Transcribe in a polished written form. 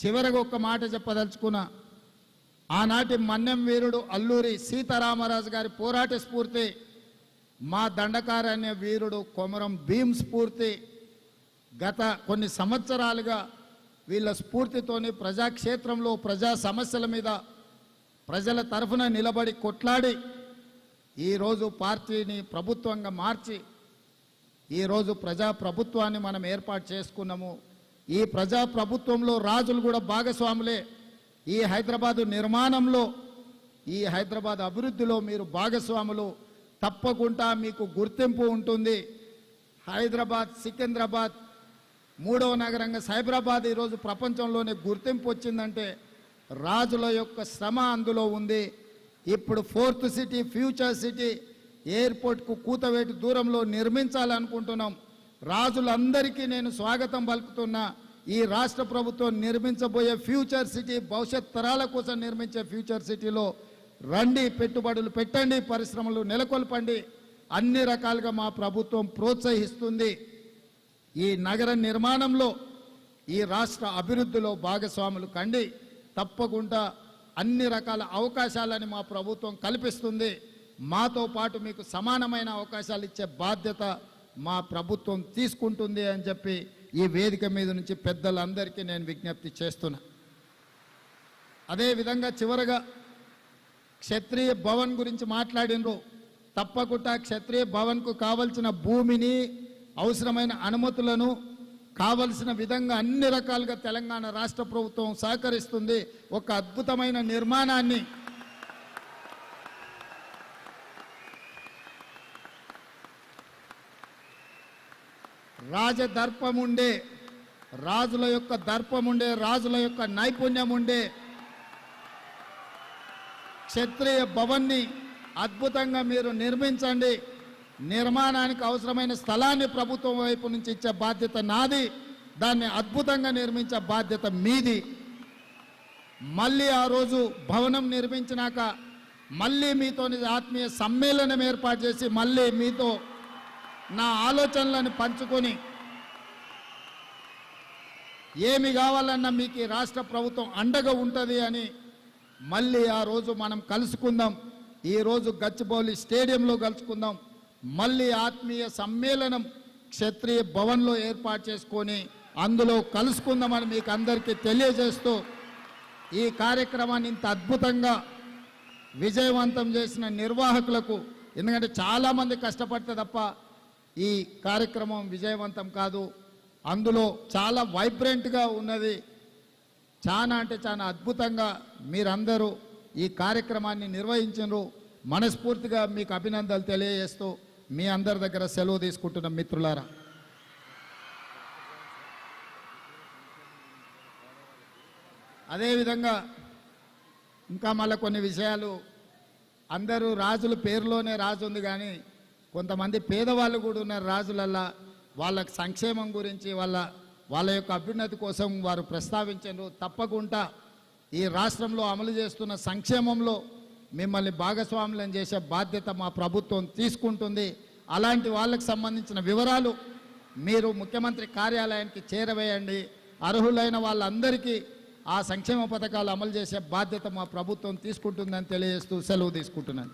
చివరగా ఒక్క మాట చెప్పదలుచుకున్నా. ఆనాటి మన్యం వీరుడు అల్లూరి సీతారామరాజు గారి పోరాట స్ఫూర్తి, మా దండకారణ్య వీరుడు కొమరం భీమ్ స్ఫూర్తి గత కొన్ని సంవత్సరాలుగా వీళ్ళ స్ఫూర్తితోని ప్రజాక్షేత్రంలో ప్రజా సమస్యల మీద ప్రజల తరఫున నిలబడి కొట్లాడి ఈరోజు పార్టీని ప్రభుత్వంగా మార్చి ఈరోజు ప్రజాప్రభుత్వాన్ని మనం ఏర్పాటు చేసుకున్నాము. ఈ ప్రజాప్రభుత్వంలో రాజులు కూడా భాగస్వాములే. ఈ హైదరాబాదు నిర్మాణంలో, ఈ హైదరాబాద్ అభివృద్ధిలో మీరు భాగస్వాములు. తప్పకుండా మీకు గుర్తింపు ఉంటుంది. హైదరాబాద్, సికింద్రాబాద్, మూడవ నగరంగా సైబరాబాద్ ఈరోజు ప్రపంచంలోనే గుర్తింపు వచ్చిందంటే రాజుల యొక్క శ్రమ అందులో ఉంది. ఇప్పుడు ఫోర్త్ సిటీ, ఫ్యూచర్ సిటీ ఎయిర్పోర్ట్కు కూతవేటు దూరంలో నిర్మించాలనుకుంటున్నాం. రాజులందరికీ నేను స్వాగతం పలుకుతున్నా. ఈ రాష్ట్ర ప్రభుత్వం నిర్మించబోయే ఫ్యూచర్ సిటీ, భవిష్యత్ తరాల కోసం నిర్మించే ఫ్యూచర్ సిటీలో రండి, పెట్టుబడులు పెట్టండి, పరిశ్రమలు నెలకొల్పండి. అన్ని రకాలుగా మా ప్రభుత్వం ప్రోత్సహిస్తుంది. ఈ నగర నిర్మాణంలో, ఈ రాష్ట్ర అభివృద్ధిలో భాగస్వాములు కండి. తప్పకుండా అన్ని రకాల అవకాశాలని మా ప్రభుత్వం కల్పిస్తుంది. మాతో పాటు మీకు సమానమైన అవకాశాలు ఇచ్చే బాధ్యత మా ప్రభుత్వం తీసుకుంటుంది అని చెప్పి ఈ వేదిక మీద నుంచి పెద్దలందరికీ నేను విజ్ఞప్తి చేస్తున్నా. అదేవిధంగా చివరగా క్షత్రియ భవన్ గురించి మాట్లాడినరు. తప్పకుండా క్షత్రియ భవన్కు కావలసిన భూమిని, అవసరమైన అనుమతులను కావలసిన విధంగా అన్ని రకాలుగా తెలంగాణ రాష్ట్ర ప్రభుత్వం సహకరిస్తుంది. ఒక అద్భుతమైన నిర్మాణాన్ని రాజదర్పం ఉండే, రాజుల యొక్క దర్పం ఉండే, రాజుల యొక్క నైపుణ్యం ఉండే క్షత్రియ భవన్ని అద్భుతంగా మీరు నిర్మించండి. నిర్మాణానికి అవసరమైన స్థలాన్ని ప్రభుత్వం వైపు నుంచి ఇచ్చే బాధ్యత నాది. దాన్ని అద్భుతంగా నిర్మించే బాధ్యత మీది. మళ్ళీ ఆ రోజు భవనం నిర్మించినాక మళ్ళీ మీతో ఆత్మీయ సమ్మేళనం ఏర్పాటు చేసి మళ్ళీ మీతో నా ఆలోచనలను పంచుకొని ఏమి కావాలన్నా మీకు రాష్ట్ర ప్రభుత్వం అండగా ఉంటుంది అని మళ్ళీ ఆ రోజు మనం కలుసుకుందాం. ఈరోజు గచ్చిబౌలి స్టేడియంలో కలుసుకుందాం. మళ్ళీ ఆత్మీయ సమ్మేళనం క్షత్రియ భవన్లో ఏర్పాటు చేసుకొని అందులో కలుసుకుందామని మీకు అందరికీ తెలియజేస్తూ ఈ కార్యక్రమాన్ని ఇంత అద్భుతంగా విజయవంతం చేసిన నిర్వాహకులకు, ఎందుకంటే చాలామంది కష్టపడితే తప్ప ఈ కార్యక్రమం విజయవంతం కాదు. అందులో చాలా వైబ్రెంట్గా ఉన్నది. చాలా అంటే చాలా అద్భుతంగా మీరందరూ ఈ కార్యక్రమాన్ని నిర్వహించారు. మనస్ఫూర్తిగా మీకు అభినందనలు తెలియజేస్తూ మీ అందరి దగ్గర సెలవు తీసుకుంటున్న మిత్రులారా. అదేవిధంగా ఇంకా మళ్ళీ కొన్ని విషయాలు, అందరూ రాజుల పేరులోనే రాజు ఉంది, కానీ కొంతమంది పేదవాళ్ళు కూడా ఉన్నారు రాజులల్లా. వాళ్ళకి సంక్షేమం గురించి, వాళ్ళ యొక్క అభ్యున్నతి కోసం వారు ప్రస్తావించారు. తప్పకుండా ఈ రాష్ట్రంలో అమలు చేస్తున్న సంక్షేమంలో మిమ్మల్ని భాగస్వాములను చేసే బాధ్యత మా ప్రభుత్వం తీసుకుంటుంది. అలాంటి వాళ్ళకి సంబంధించిన వివరాలు మీరు ముఖ్యమంత్రి కార్యాలయానికి చేరవేయండి. అర్హులైన వాళ్ళందరికీ ఆ సంక్షేమ పథకాలు అమలు చేసే బాధ్యత మా ప్రభుత్వం తీసుకుంటుందని తెలియజేస్తూ సెలవు తీసుకుంటున్నాను.